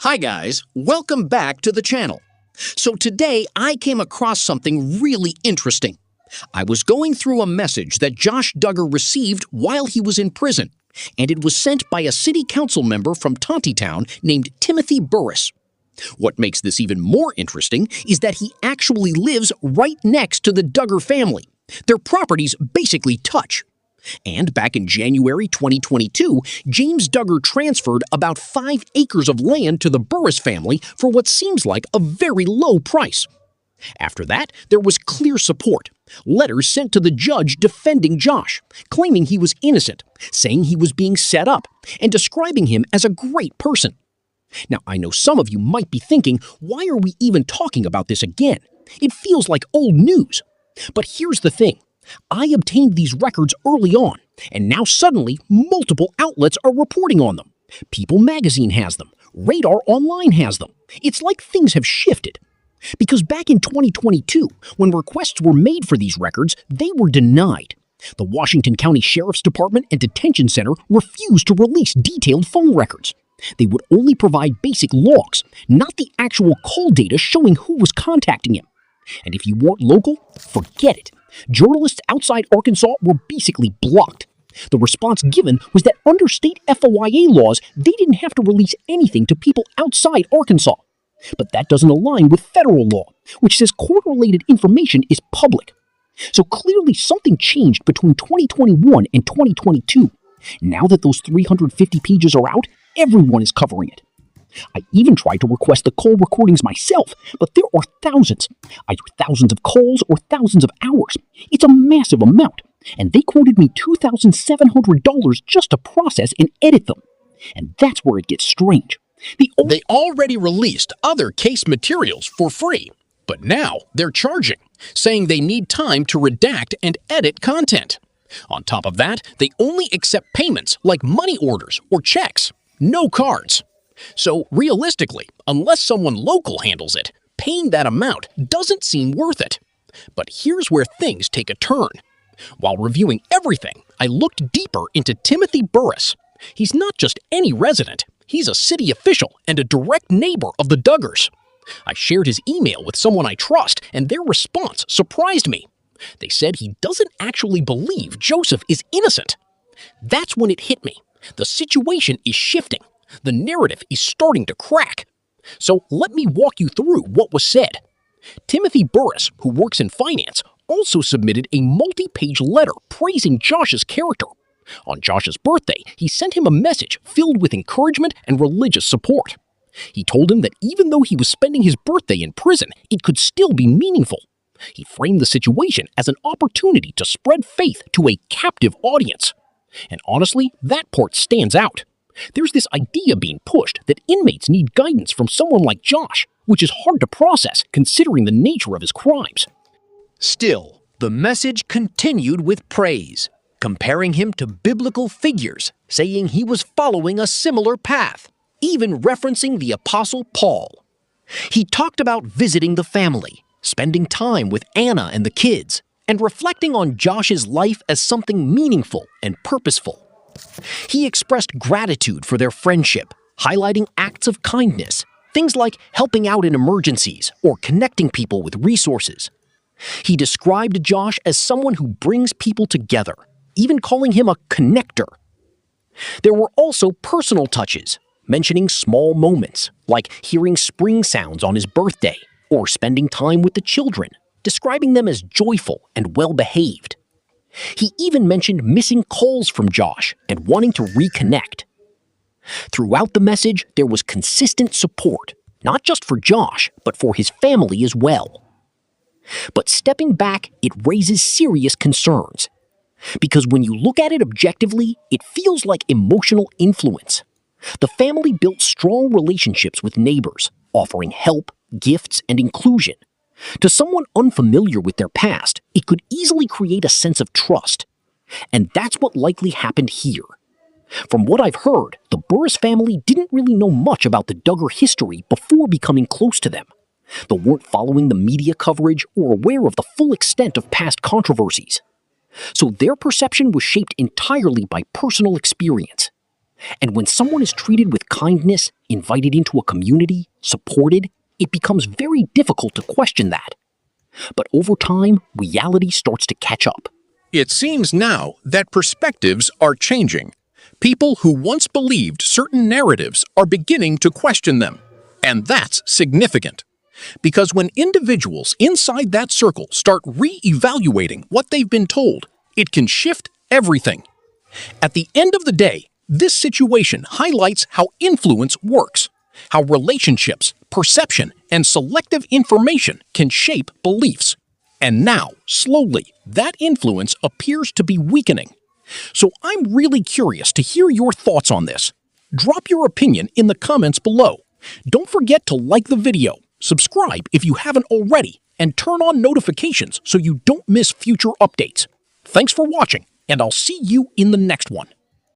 Hi guys, welcome back to the channel. So today I came across something really interesting. I was going through a message that Josh Duggar received while he was in prison, and it was sent by a city council member from Tontitown named Timothy Burris. What makes this even more interesting is that he actually lives right next to the Duggar family. Their properties basically touch. And back in January 2022, James Duggar transferred about 5 acres of land to the Burris family for what seems like a very low price. After that, there was clear support. Letters sent to the judge defending Josh, claiming he was innocent, saying he was being set up, and describing him as a great person. Now, I know some of you might be thinking, why are we even talking about this again? It feels like old news. But here's the thing. I obtained these records early on, and now suddenly multiple outlets are reporting on them. People Magazine has them. Radar Online has them. It's like things have shifted. Because back in 2022, when requests were made for these records, they were denied. The Washington County Sheriff's Department and Detention Center refused to release detailed phone records. They would only provide basic logs, not the actual call data showing who was contacting him. And if you weren't local, forget it. Journalists outside Arkansas were basically blocked. The response given was that under state FOIA laws, they didn't have to release anything to people outside Arkansas. But that doesn't align with federal law, which says court-related information is public. So clearly something changed between 2021 and 2022. Now that those 350 pages are out, everyone is covering it. I even tried to request the call recordings myself, but there are thousands. Either thousands of calls or thousands of hours. It's a massive amount, and they quoted me $2,700 just to process and edit them. And that's where it gets strange. They already released other case materials for free, but now they're charging, saying they need time to redact and edit content. On top of that, they only accept payments like money orders or checks, no cards. So realistically, unless someone local handles it, paying that amount doesn't seem worth it. But here's where things take a turn. While reviewing everything, I looked deeper into Timothy Burris. He's not just any resident. He's a city official and a direct neighbor of the Duggars. I shared his email with someone I trust, and their response surprised me. They said he doesn't actually believe Joseph is innocent. That's when it hit me. The situation is shifting. The narrative is starting to crack. So let me walk you through what was said. Timothy Burris, who works in finance, also submitted a multi-page letter praising Josh's character. On Josh's birthday, he sent him a message filled with encouragement and religious support. He told him that even though he was spending his birthday in prison, it could still be meaningful. He framed the situation as an opportunity to spread faith to a captive audience. And honestly, that part stands out. There's this idea being pushed that inmates need guidance from someone like Josh, which is hard to process considering the nature of his crimes. Still, the message continued with praise, comparing him to biblical figures, saying he was following a similar path, even referencing the Apostle Paul. He talked about visiting the family, spending time with Anna and the kids, and reflecting on Josh's life as something meaningful and purposeful. He expressed gratitude for their friendship, highlighting acts of kindness, things like helping out in emergencies or connecting people with resources. He described Josh as someone who brings people together, even calling him a connector. There were also personal touches, mentioning small moments, like hearing spring sounds on his birthday or spending time with the children, describing them as joyful and well-behaved. He even mentioned missing calls from Josh and wanting to reconnect. Throughout the message, there was consistent support, not just for Josh, but for his family as well. But stepping back, it raises serious concerns. Because when you look at it objectively, it feels like emotional influence. The family built strong relationships with neighbors, offering help, gifts, and inclusion. To someone unfamiliar with their past, it could easily create a sense of trust. And that's what likely happened here. From what I've heard, the Burris family didn't really know much about the Duggar history before becoming close to them. They weren't following the media coverage or aware of the full extent of past controversies. So their perception was shaped entirely by personal experience. And when someone is treated with kindness, invited into a community, supported, it becomes very difficult to question that. But over time, reality starts to catch up. It seems now that perspectives are changing. People who once believed certain narratives are beginning to question them. And that's significant. Because when individuals inside that circle start re-evaluating what they've been told, it can shift everything. At the end of the day, this situation highlights how influence works, how relationships, perception, and selective information can shape beliefs. And now, slowly, that influence appears to be weakening. So I'm really curious to hear your thoughts on this. Drop your opinion in the comments below. Don't forget to like the video, subscribe if you haven't already, and turn on notifications so you don't miss future updates. Thanks for watching, and I'll see you in the next one.